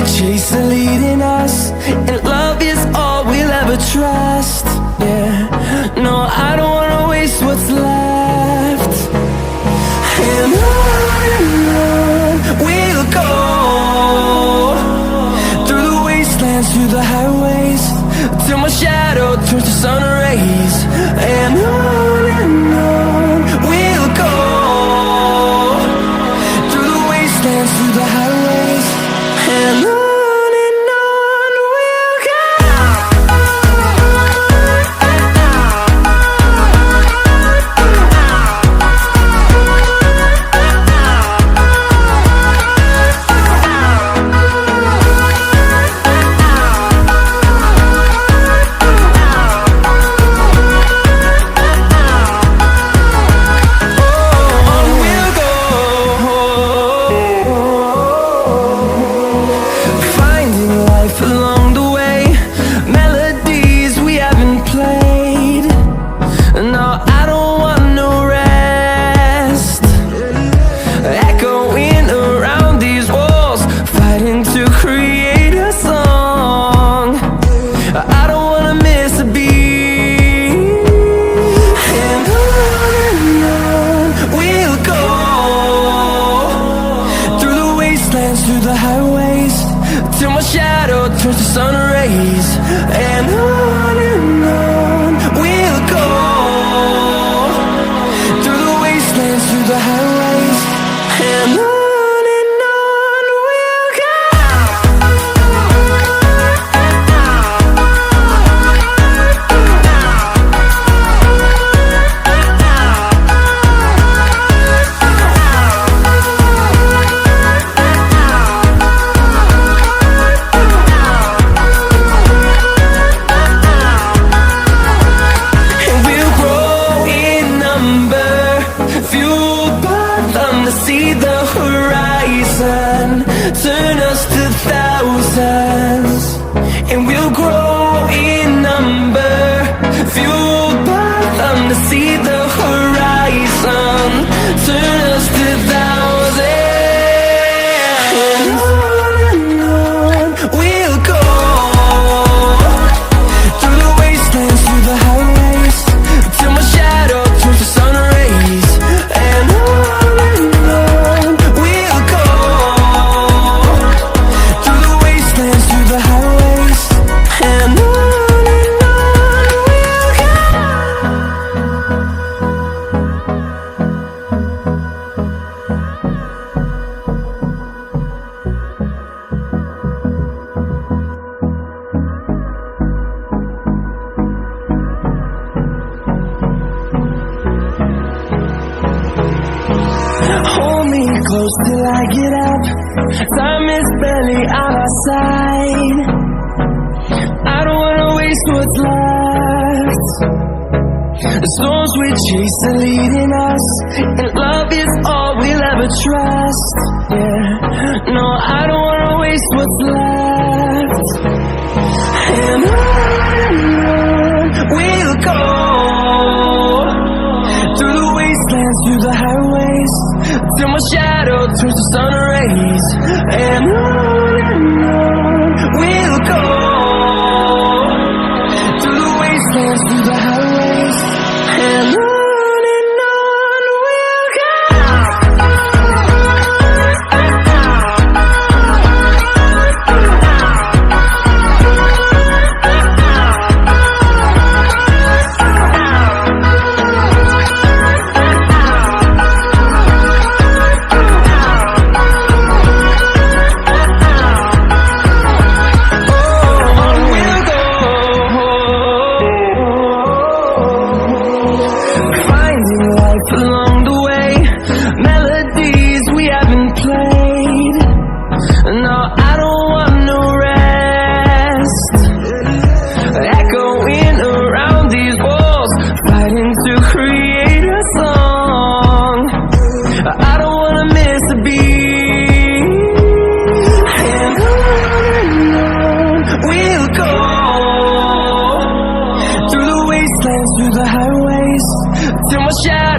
chase are leading us, and love is all we'll ever trust. Yeah, no, I don't wanna waste what's left. And on we'll go, through the wastelands, through the highways, till my shadow turns to sun rays. And on we'll go, through the wastelands, through the highways, and on. Through the highways, till my shadow turns to sun rays. And on we'll go, through the wastelands, through the highways, and on. See the horizon turn us to thousands, and we'll grow in number, fueled by them to see the horizon turn us to thousands. And on we'll go, through the wastelands, through the highways, till my shadow turns to sun rays. And on hold me close till I get up. Time is barely on our side. I don't wanna waste what's left. The storms we chase are leading us, and love is all we'll ever trust. Yeah, no, I don't wanna waste what's left. And on we'll go, through the wastelands, through the highways, till my shadow turns to sun rays. And on we'll go, through the wastelands, through the highways, and on. Along the way, melodies we haven't played. No, I don't want no rest. Echoing around these walls, fighting to create a song. I don't wanna miss a beat. And on we'll go, through the wastelands, through the highways, till my shadow